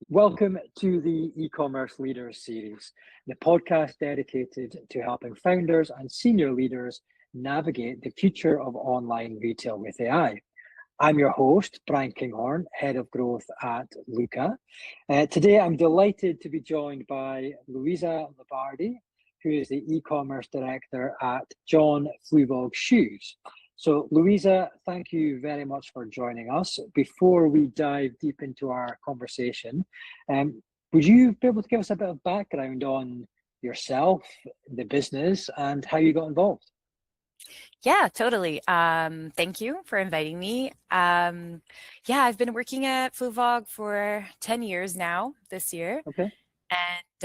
Welcome to the e-commerce leaders series, the podcast dedicated to helping founders and senior leaders navigate the future of online retail with AI. I'm your host, Bryan Kinghorn, Head of Growth at Luca. Today, I'm delighted to be joined by Luiza Libardi, who is the e-commerce director at John Fluevog Shoes. So, Luiza, thank you very much for joining us. Before we dive deep into our conversation, would you be able to give us a bit of background on yourself, the business, and how you got involved? Yeah, totally. Thank you for inviting me. I've been working at Fluevog for 10 years now this year. Okay. And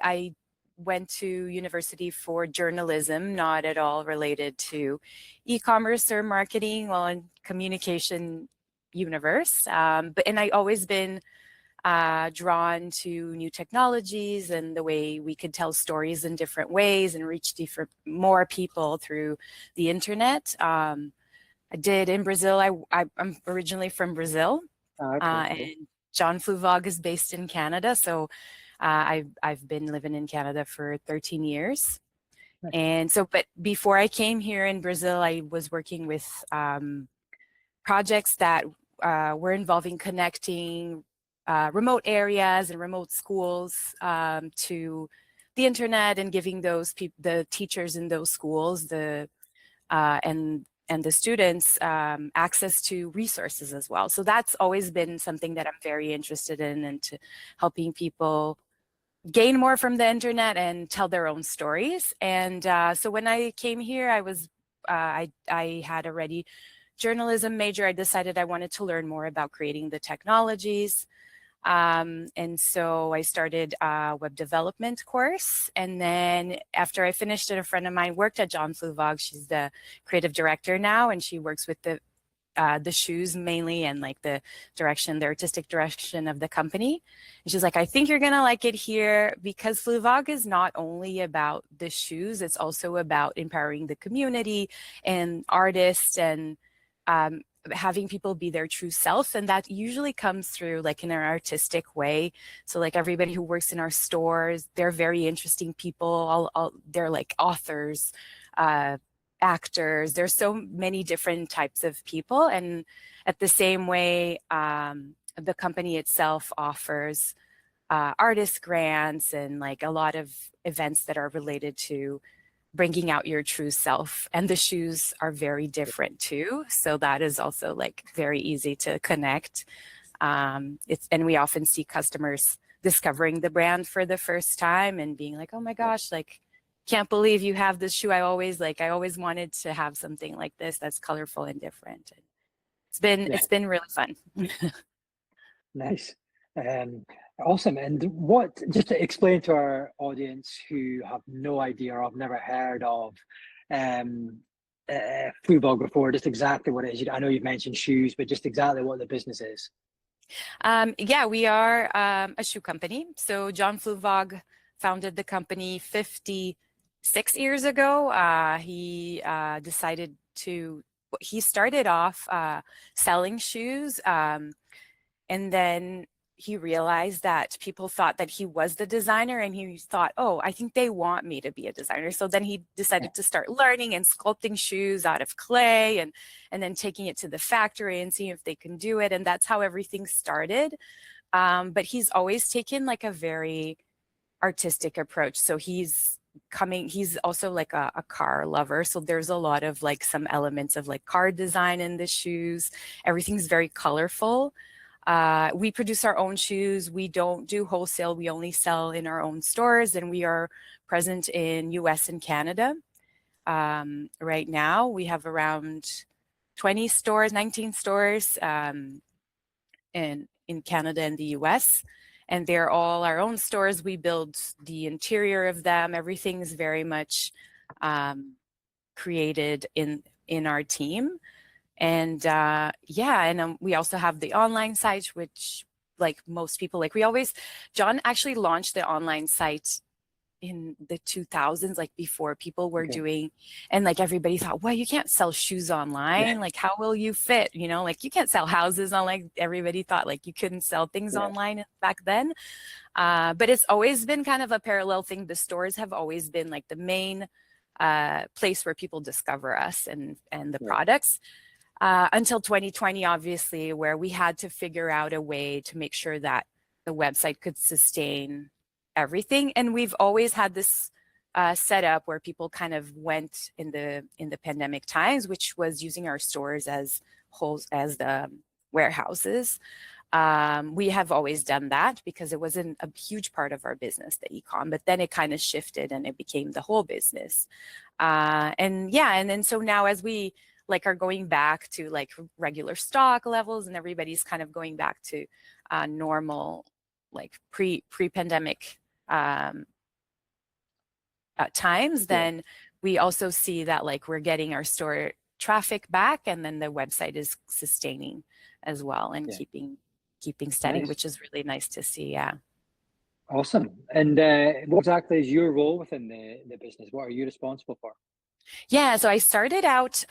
I went to university for journalism, not at all related to e-commerce or marketing, well, in communication universe. And I always been drawn to new technologies and the way we could tell stories in different ways and reach more people through the internet. I did in Brazil. I'm originally from Brazil, and John Fluevog is based in Canada. So I've been living in Canada for 13 years. Nice. And so, but before I came here in Brazil, I was working with projects that were involving connecting remote areas and remote schools to the internet and giving the teachers in those schools and the students access to resources as well. So that's always been something that I'm very interested in, and to helping people gain more from the internet and tell their own stories. And so when I came here, I had already journalism major. I decided I wanted to learn more about creating the technologies. And so I started a web development course. And then after I finished it, a friend of mine worked at John Fluevog. She's the creative director now, and she works with the shoes mainly, and like the artistic direction of the company. And she's like, I think you're going to like it here, because Fluevog is not only about the shoes, it's also about empowering the community and artists and having people be their true self. And that usually comes through like in an artistic way. So like everybody who works in our stores, they're very interesting people. They're like authors, actors. There's so many different types of people. And at the same way, the company itself offers artist grants and like a lot of events that are related to bringing out your true self. And the shoes are very different too. So that is also like very easy to connect. And we often see customers discovering the brand for the first time and being like, oh my gosh, like, can't believe you have this shoe. I always wanted to have something like this that's colorful and different. It's been really fun. Nice. Awesome. And just to explain to our audience who have no idea or have never heard of Fluevog before, just exactly what it is. I know you've mentioned shoes, but just exactly what the business is. We are a shoe company. So John Fluevog founded the company 56 years ago. He started off selling shoes, and then he realized that people thought that he was the designer, and he thought, oh, I think they want me to be a designer. So then he decided to start learning and sculpting shoes out of clay, and then taking it to the factory and seeing if they can do it. And that's how everything started. But he's always taken like a very artistic approach. So he's also like a car lover. So there's a lot of like some elements of like car design in the shoes. Everything's very colorful. We produce our own shoes. We don't do wholesale. We only sell in our own stores, and we are present in US and Canada. Right now, we have around 19 stores in Canada and the US, and they're all our own stores. We build the interior of them. Everything is very much created in our team. And we also have the online site, which like most people, John actually launched the online site in the 2000s, like before people were doing, and like everybody thought, well, you can't sell shoes online. Like, how will you fit? You know, like you can't sell houses on, like everybody thought like you couldn't sell things online back then. But it's always been kind of a parallel thing. The stores have always been like the main place where people discover us and the products. Until 2020, obviously, where we had to figure out a way to make sure that the website could sustain everything. And we've always had this setup where people kind of went in the pandemic times, which was using our stores as the warehouses. We have always done that because it wasn't a huge part of our business, the e-com, but then it kind of shifted and it became the whole business. And then so now as we like are going back to like regular stock levels and everybody's kind of going back to normal, like pre-pandemic times, then we also see that like we're getting our store traffic back, and then the website is sustaining as well and keeping steady, which is really nice to see. Yeah. Awesome. And what exactly is your role within the business? What are you responsible for? Yeah, so I started out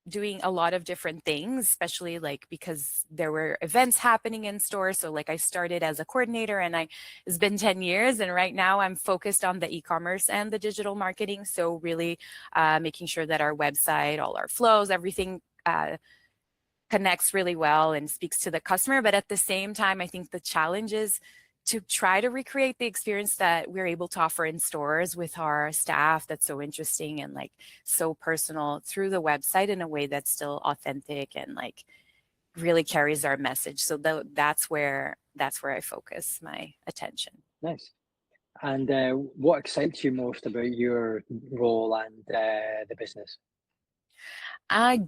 doing a lot of different things, especially like because there were events happening in stores. So like I started as a coordinator, and it's been 10 years. And right now I'm focused on the e-commerce and the digital marketing. So really making sure that our website, all our flows, everything connects really well and speaks to the customer. But at the same time, I think the challenge is to try to recreate the experience that we're able to offer in stores with our staff that's so interesting and like so personal through the website in a way that's still authentic and like really carries our message. So that's where I focus my attention. Nice. And what excites you most about your role and the business? I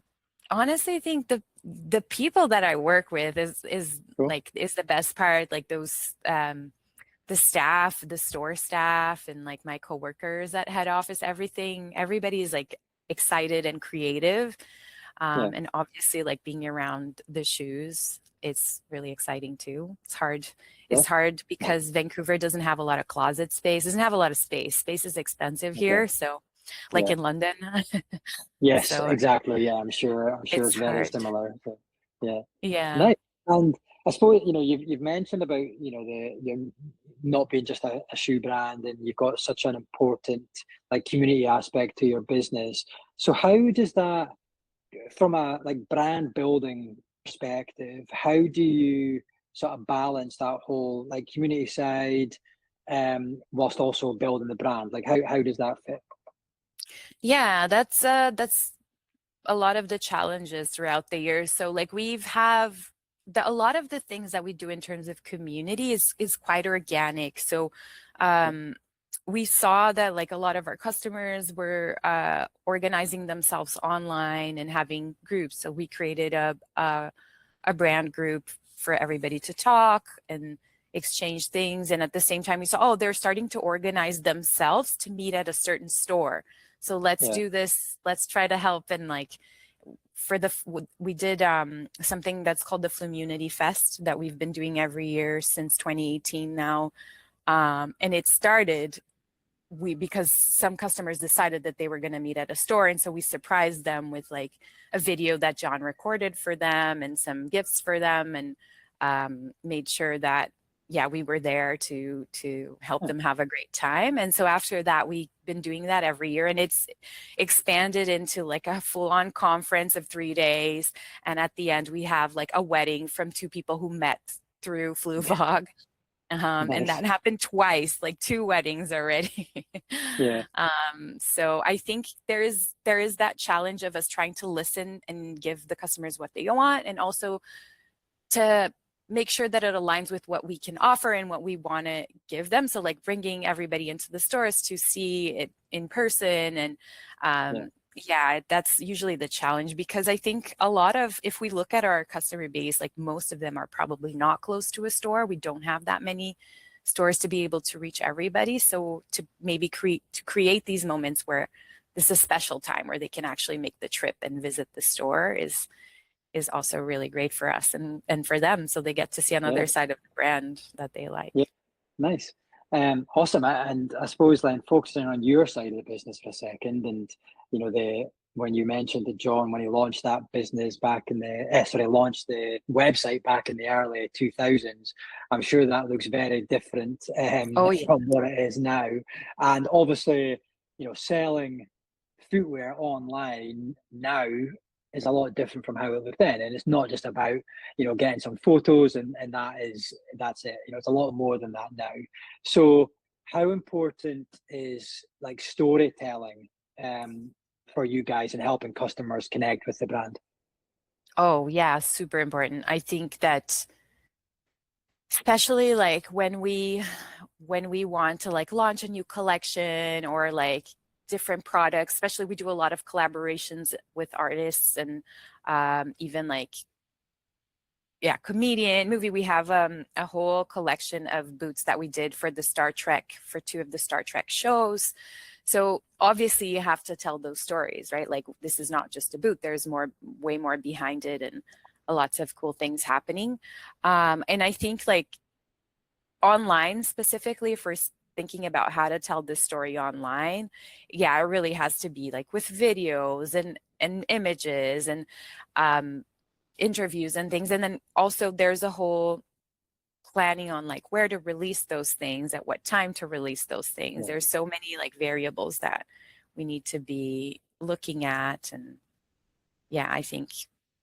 honestly think the people that I work with is Cool. like is the best part. Like those the staff, the store staff, and like my coworkers at head office, everybody is like excited and creative. And obviously like being around the shoes, it's really exciting too. It's hard because Vancouver doesn't have a lot of closet space, doesn't have a lot of space. Space is expensive here. So like in London. Yes, So exactly. Yeah, I'm sure it's very hard. similar. So, Yeah. nice. And I suppose you've mentioned about the not being just a shoe brand, and you've got such an important like community aspect to your business. So how does that, from a like brand building perspective, how do you sort of balance that whole like community side, whilst also building the brand? Like how does that fit? Yeah, that's a lot of the challenges throughout the years. So like a lot of the things that we do in terms of community is quite organic. So we saw that like a lot of our customers were organizing themselves online and having groups. So we created a brand group for everybody to talk and exchange things. And at the same time, we saw, oh, they're starting to organize themselves to meet at a certain store. So let's do this. Let's try to help. And like we did something that's called the Flumunity Fest that we've been doing every year since 2018 now. And it started because some customers decided that they were going to meet at a store. And so we surprised them with like a video that John recorded for them and some gifts for them, and made sure that, we were there to help them have a great time. And so after that, we've been doing that every year, and it's expanded into like a full-on conference of 3 days. And at the end, we have like a wedding from two people who met through Fluevog. Nice. And that happened twice, like 2 weddings already. So I think there is that challenge of us trying to listen and give the customers what they want, and also to make sure that it aligns with what we can offer and what we want to give them. So like bringing everybody into the stores to see it in person. And that's usually the challenge, because I think if we look at our customer base, like most of them are probably not close to a store. We don't have that many stores to be able to reach everybody. So to maybe create these moments where this is a special time where they can actually make the trip and visit the store is also really great for us and for them. So they get to see another side of the brand that they like. Yeah, nice. Awesome. And I suppose then focusing on your side of the business for a second, and when you mentioned that John, when he launched that business back in launched the website back in the early 2000s, I'm sure that looks very different Oh yeah. from what it is now. And obviously, selling footwear online now is a lot different from how it looked then. And it's not just about, getting some photos and that's it. It's a lot more than that now. So how important is like storytelling for you guys in helping customers connect with the brand? Oh yeah, super important. I think that especially like when we want to like launch a new collection or like different products, especially we do a lot of collaborations with artists and even like comedian movie. We have a whole collection of boots that we did for two of the Star Trek shows. So obviously you have to tell those stories, right? Like this is not just a boot, there's way more behind it, and lots of cool things happening. And I think like online specifically, if we're thinking about how to tell this story online, it really has to be like with videos and images and interviews and things. And then also there's a whole planning on like where to release those things, at what time to release those things. There's so many like variables that we need to be looking at. And I think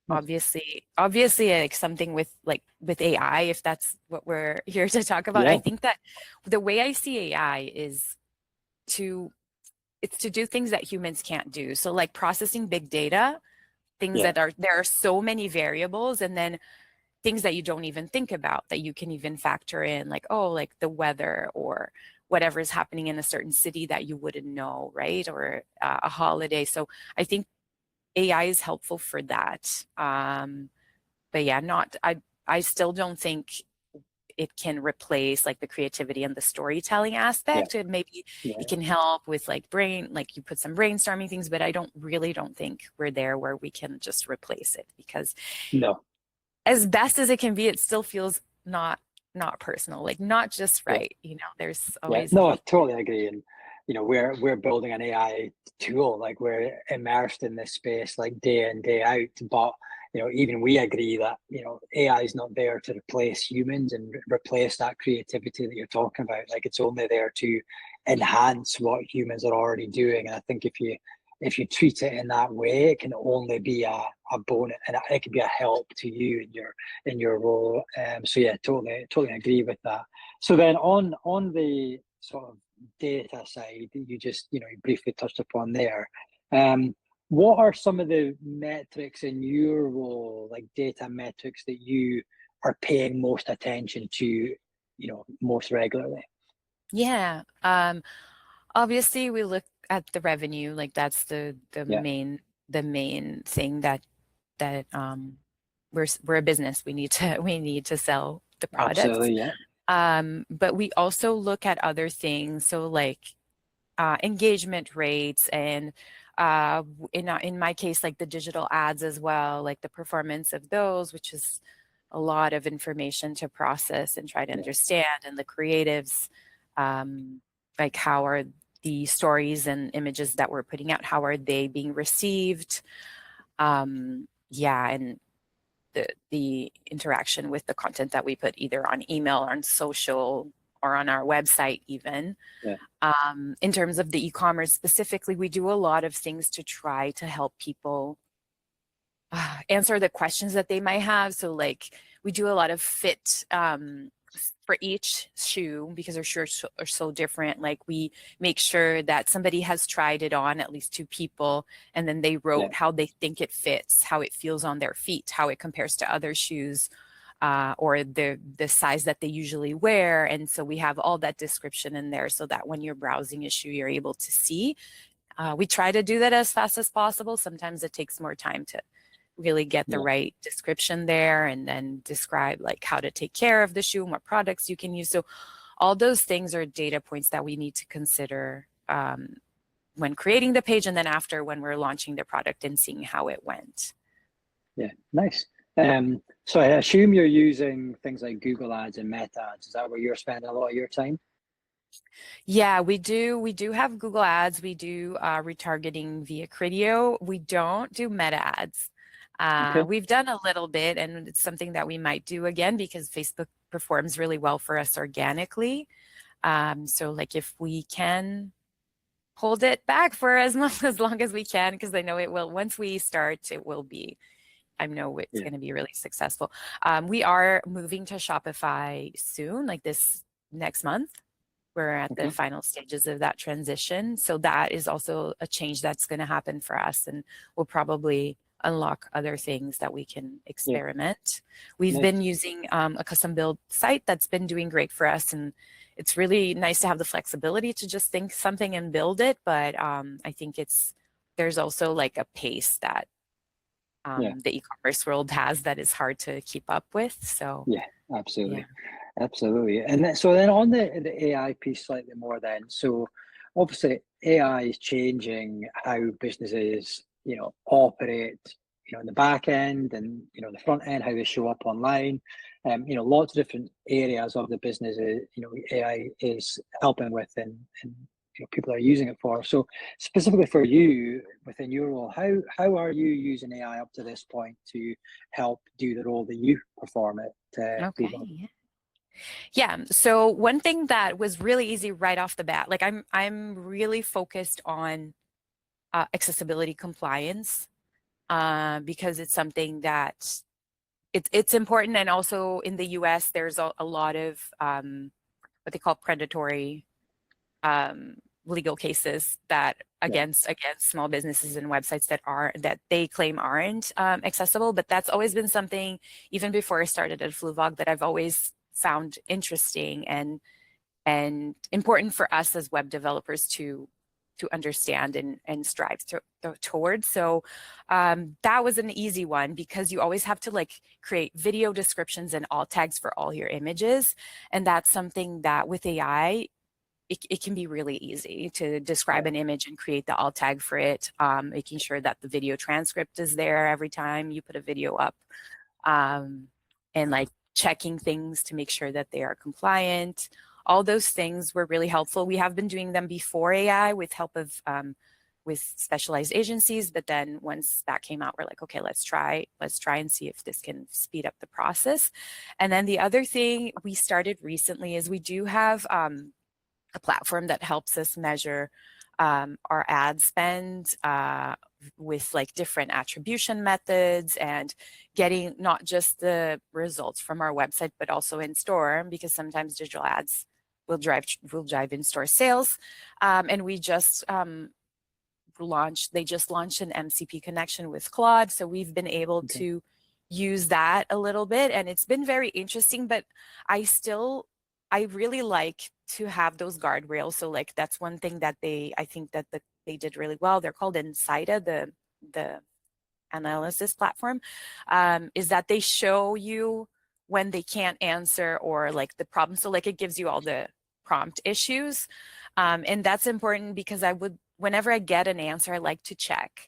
obviously like something with AI, if that's what we're here to talk about. I think that the way I see AI is to do things that humans can't do. So like processing big data, things that there are so many variables, and then things that you don't even think about that you can even factor in, like, like the weather or whatever is happening in a certain city that you wouldn't know, right? Or a holiday. So I think AI is helpful for that. But I still don't think it can replace like the creativity and the storytelling aspect. And maybe it can help with like you put some brainstorming things, but I don't think we're there where we can just replace it, because as best as it can be, it still feels not personal, like not just right. There's always I totally agree. And we're building an AI tool, like we're immersed in this space like day in, day out. But even we agree that AI is not there to replace humans and replace that creativity that you're talking about. Like it's only there to enhance what humans are already doing. And I think if you treat it in that way, it can only be a bonus, and it can be a help to you in your role. So totally agree with that. So then on the sort of data side that you just you briefly touched upon there, what are some of the metrics in your role, like data metrics, that you are paying most attention to most regularly? Obviously we look at the revenue, like that's the main thing that we're a business, we need to sell the products. Absolutely, but we also look at other things, so like engagement rates, and in my case, like the digital ads as well, like the performance of those, which is a lot of information to process and try to understand, and the creatives, like how are the stories and images that we're putting out, how are they being received, and the interaction with the content that we put either on email or on social or on our website even. In terms of the e-commerce specifically, we do a lot of things to try to help people answer the questions that they might have. So like we do a lot of fit for each shoe, because our shoes are so different. Like we make sure that somebody has tried it on, at least two people, and then they wrote how they think it fits, how it feels on their feet, how it compares to other shoes, or the size that they usually wear. And so we have all that description in there so that when you're browsing a shoe, you're able to see. We try to do that as fast as possible. Sometimes it takes more time to really get the right description there, and then describe like how to take care of the shoe and what products you can use. So all those things are data points that we need to consider when creating the page, and then after when we're launching the product and seeing how it went. Nice. So I assume you're using things like Google Ads and Meta Ads. Is that where you're spending a lot of your time? Yeah, we do. We do have Google Ads. We do retargeting via Criteo. We don't do Meta ads. Okay. We've done a little bit, and it's something that we might do again because Facebook performs really well for us organically. So like if we can hold it back for as long as we can, because I know it will, once we start, it will be, I know it's Yeah. going to be really successful. We are moving to Shopify soon, like this next month. We're at the Okay. final stages of that transition. So that is also a change that's going to happen for us, and we'll probably unlock other things that we can Yeah. experiment. We've Nice. been using a custom build site that's been doing great for us, and it's really nice to have the flexibility to just think something and build it. But I think there's also like a pace that Yeah. the e-commerce world has that is hard to keep up with. So Yeah. yeah. Absolutely. Absolutely. And then, so then on the AI piece slightly more then. So obviously AI is changing how businesses, operate, in the back end and, the front end, how they show up online. Lots of different areas of the business, AI is helping with and people are using it for. So specifically for you within your role, how are you using AI up to this point to help do the role that you perform at Okay. Fluevog? Yeah. Yeah. So one thing that was really easy right off the bat, like I'm really focused on accessibility compliance because it's something that it's important, and also in the U.S. there's a lot of what they call predatory um, legal cases that Yeah. against small businesses and websites that they claim aren't accessible. But that's always been something, even before I started at Fluevog, that I've always found interesting and important for us as web developers to understand and strive towards. So that was an easy one because you always have to like create video descriptions and alt tags for all your images, and that's something that with AI it can be really easy to describe Yeah. an image and create the alt tag for it, making sure that the video transcript is there every time you put a video up, and like checking things to make sure that they are compliant. All those things were really helpful. We have been doing them before AI with help of with specialized agencies, but then once that came out, we're like, okay, let's try and see if this can speed up the process. And then the other thing we started recently is we do have a platform that helps us measure our ad spend with like different attribution methods and getting not just the results from our website, but also in store, because sometimes digital ads will drive in-store sales. And we just they just launched an MCP connection with Claude. So we've been able Okay. to use that a little bit, and it's been very interesting, but I really like to have those guardrails. So like that's one thing that I think that they did really well. They're called Insida, the analysis platform, is that they show you when they can't answer or like the problem. So like it gives you all the prompt issues. And that's important because whenever I get an answer, I like to check.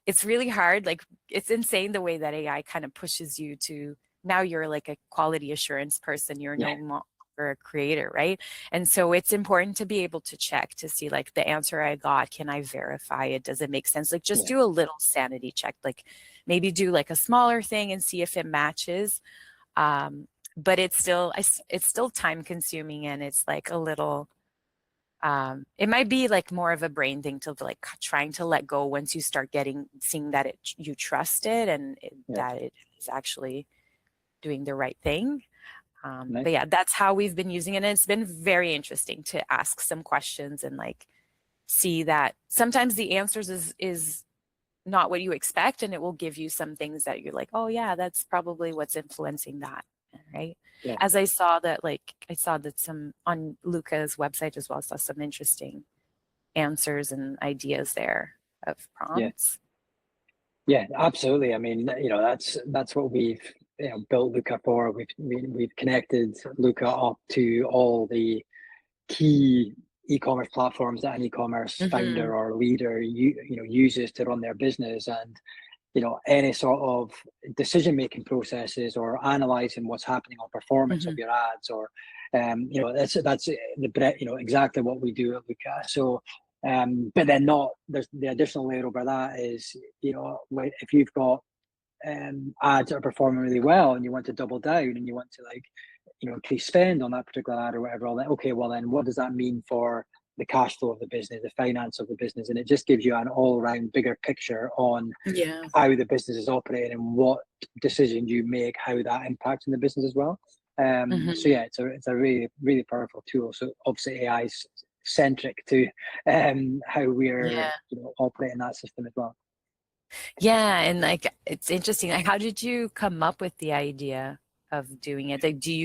It's really hard. Like it's insane the way that AI kind of pushes you to, now you're like a quality assurance person. You're Yeah. no longer a creator, right? And so it's important to be able to check to see like the answer I got, can I verify it? Does it make sense? Like just Yeah. do a little sanity check, like maybe do like a smaller thing and see if it matches. But it's still time consuming, and it's like a little it might be like more of a brain thing to like trying to let go once you start seeing that you trust it and Yeah. that it is actually doing the right thing. Nice. But yeah, that's how we've been using it. And it's been very interesting to ask some questions and like see that sometimes the answers is not what you expect, and it will give you some things that you're like, oh yeah, that's probably what's influencing that, right? Yeah. As I saw that some on Luca's website as well, saw some interesting answers and ideas there of Yeah. prompts. Yeah. Absolutely. I mean, that's what we've built Luca for. We've connected Luca up to all the key e-commerce platforms that an e-commerce Mm-hmm. founder or leader uses to run their business, and any sort of decision-making processes or analyzing what's happening on performance of your ads, or that's exactly what we do at Luca. So but then there's the additional layer over that is, if you've got ads that are performing really well and you want to double down and you want to increase spend on that particular ad or whatever, okay, well then what does that mean for the cash flow of the business, the finance of the business? And it just gives you an all-round bigger picture on how the business is operating and what decisions you make, how that impacts in the business as well. So yeah, it's a really, really powerful tool. So obviously AI is centric to how we're operating that system as well. Yeah, and it's interesting. Like, how did you come up with the idea of doing it? Like, did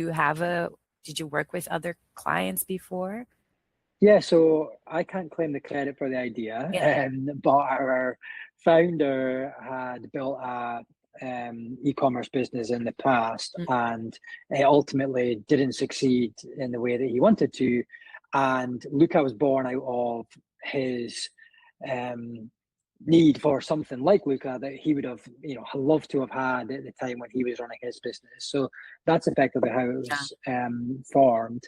you work with other clients before? Yeah, so I can't claim the credit for the idea, but our founder had built a e-commerce business in the past, and it ultimately didn't succeed in the way that he wanted to. And Luca was born out of his need for something like Luca that he would have, loved to have had at the time when he was running his business. So that's effectively how it was formed.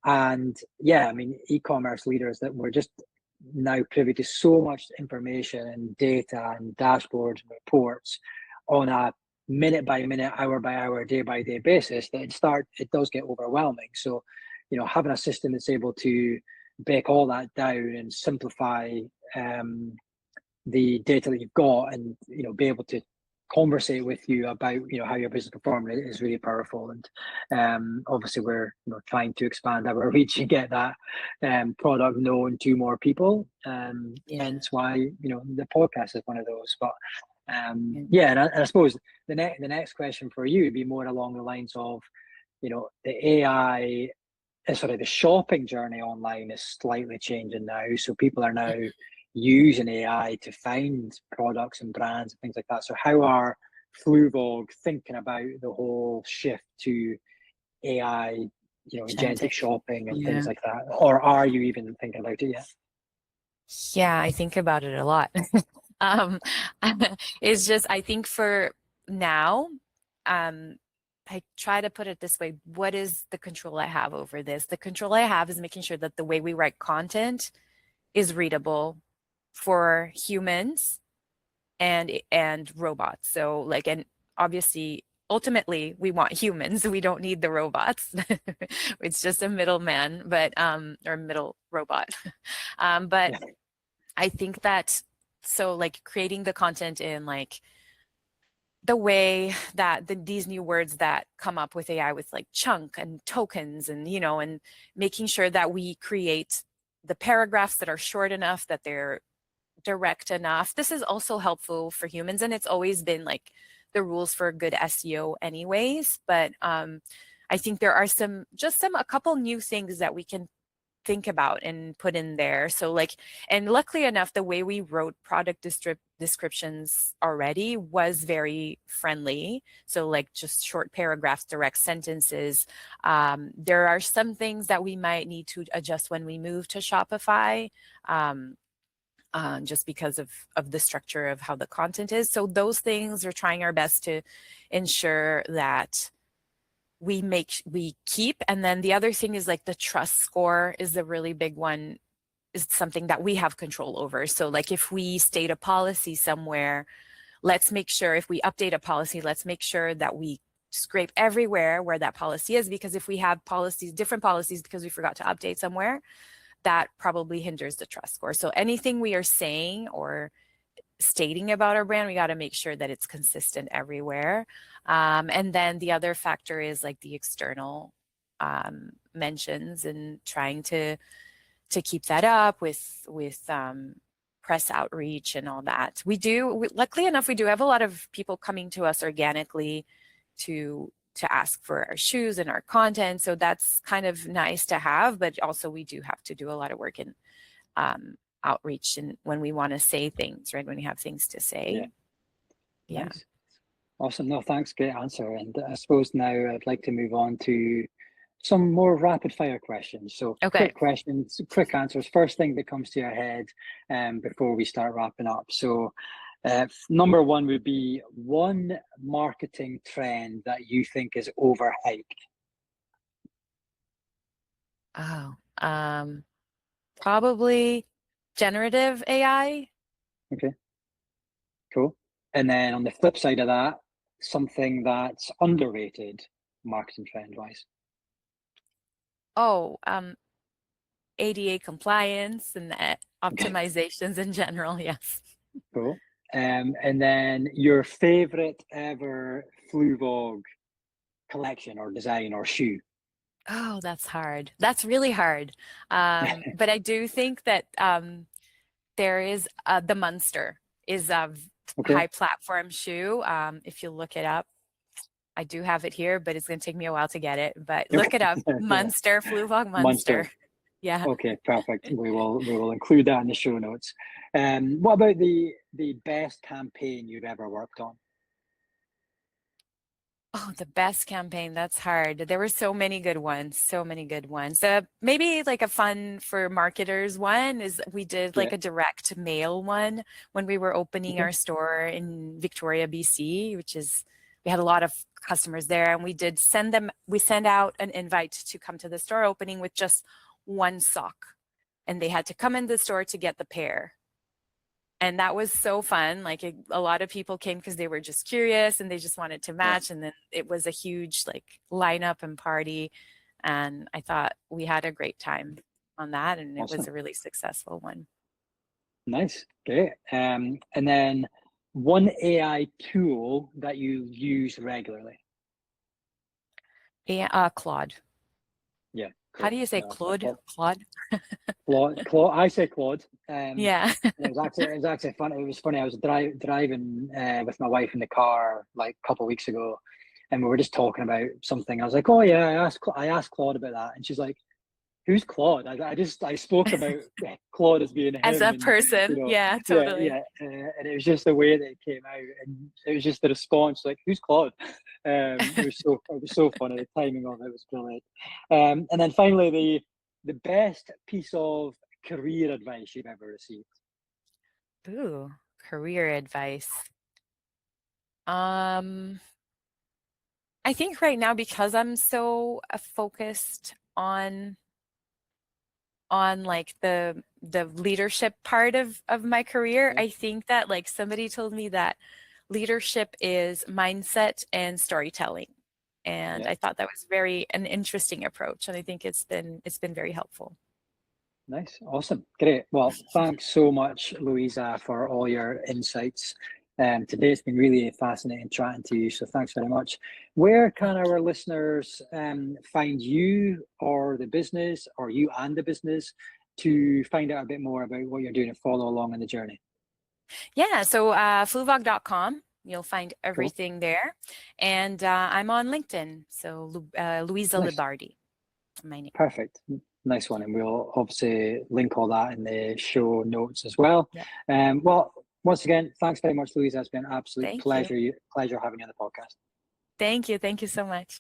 And yeah, I mean, e-commerce leaders that were just now privy to so much information and data and dashboards and reports on a minute by minute, hour by hour, day by day basis, that it does get overwhelming. So, having a system that's able to break all that down and simplify the data that you've got, and be able to conversate with you about how your business performing is really powerful. And obviously we're trying to expand our reach and get that product known to more people, hence why the podcast is one of those. But and I suppose the next question for you would be more along the lines of the shopping journey online is slightly changing now, so people are now using AI to find products and brands and things like that. So how are Fluevog thinking about the whole shift to AI, agentic shopping and things like that? Or are you even thinking about it yet? Yeah, I think about it a lot. It's just, I think for now, I try to put it this way: what is the control I have over this? The control I have is making sure that the way we write content is readable for humans and robots. So and obviously ultimately we want humans, we don't need the robots. It's just a middleman, but or middle robot. But I think that, so creating the content in the way that these new words that come up with AI, with chunk and tokens and and making sure that we create the paragraphs that are short enough, that they're direct enough. This is also helpful for humans, and it's always been the rules for good SEO anyways. But I think there are a couple new things that we can think about and put in there. So and luckily enough, the way we wrote product descriptions already was very friendly. So just short paragraphs, direct sentences. There are some things that we might need to adjust when we move to Shopify, just because of the structure of how the content is. So those things, we're trying our best to ensure that we keep. And then the other thing is the trust score is a really big one, is something that we have control over. So if we state a policy somewhere, let's make sure, if we update a policy, let's make sure that we scrape everywhere where that policy is, because if we have different policies because we forgot to update somewhere, that probably hinders the trust score. So anything we are saying or stating about our brand, we got to make sure that it's consistent everywhere. And then the other factor is the external mentions, and trying to keep that up with press outreach and all that. Luckily enough, we do have a lot of people coming to us organically to ask for our shoes and our content. So that's kind of nice to have, but also we do have to do a lot of work in outreach, and when we want to say things, right? When we have things to say. Yeah. Nice. Awesome. No, thanks. Great answer. And I suppose now I'd like to move on to some more rapid fire questions. So quick questions, quick answers. First thing that comes to your head before we start wrapping up. So Number one would be one marketing trend that you think is overhyped. Oh, probably generative AI. Okay, cool. And then on the flip side of that, something that's underrated marketing trend wise. Oh, ADA compliance and optimizations in general. Yes. Cool. And then your favorite ever Fluevog collection or design or shoe. Oh, that's hard. That's really hard. But I do think that there is the Munster is a Okay. high platform shoe. If you look it up, I do have it here, but it's going to take me a while to get it. But look it up, Munster, Fluevog Munster. Yeah. Okay, perfect. We will include that in the show notes. What about the best campaign you've ever worked on? Oh, the best campaign. That's hard. There were so many good ones. So many good ones. Maybe like a fun for marketers one is we did like a direct mail one when we were opening our store in Victoria, BC, which is we had a lot of customers there, and we send out an invite to come to the store opening with just one sock, and they had to come in the store to get the pair. And that was so fun. Like a lot of people came because they were just curious and they just wanted to match. And then it was a huge like lineup and party. And I thought we had a great time on that. And it was a really successful one. Nice. Great. And then one AI tool that you use regularly. Yeah, Claude. Yeah. Cool. How do you say Claude? Claude? Claude. I say Claude. Yeah. it was actually fun. It was funny. I was driving with my wife in the car like a couple of weeks ago, and we were just talking about something. I was like, "Oh yeah, I asked Claude about that," and she's like, "Who's Claude?" I spoke about Claude as being him, as a person. Yeah, totally. Yeah. And it was just the way that it came out, and it was just the response, like, "Who's Claude?" It was so funny. The timing of it was brilliant. And then finally, the best piece of career advice you've ever received. Ooh, career advice. I think right now, because I'm so focused on like the leadership part of my career, I think that like somebody told me that leadership is mindset and storytelling. And I thought that was an interesting approach. And I think it's been very helpful. Nice. Awesome. Great. Well, thanks so much, Luiza, for all your insights. Today it's been really fascinating chatting to you. So thanks very much. Where can our listeners find you or the business, or you and the business, to find out a bit more about what you're doing and follow along on the journey? Yeah. So fluevog.com. You'll find everything there. And I'm on LinkedIn. So Luiza Libardi, my name. Perfect. Nice one. And we'll obviously link all that in the show notes as well. Yeah. Well, once again, thanks very much, Luiza. It's been an absolute pleasure having you on the podcast. Thank you. Thank you so much.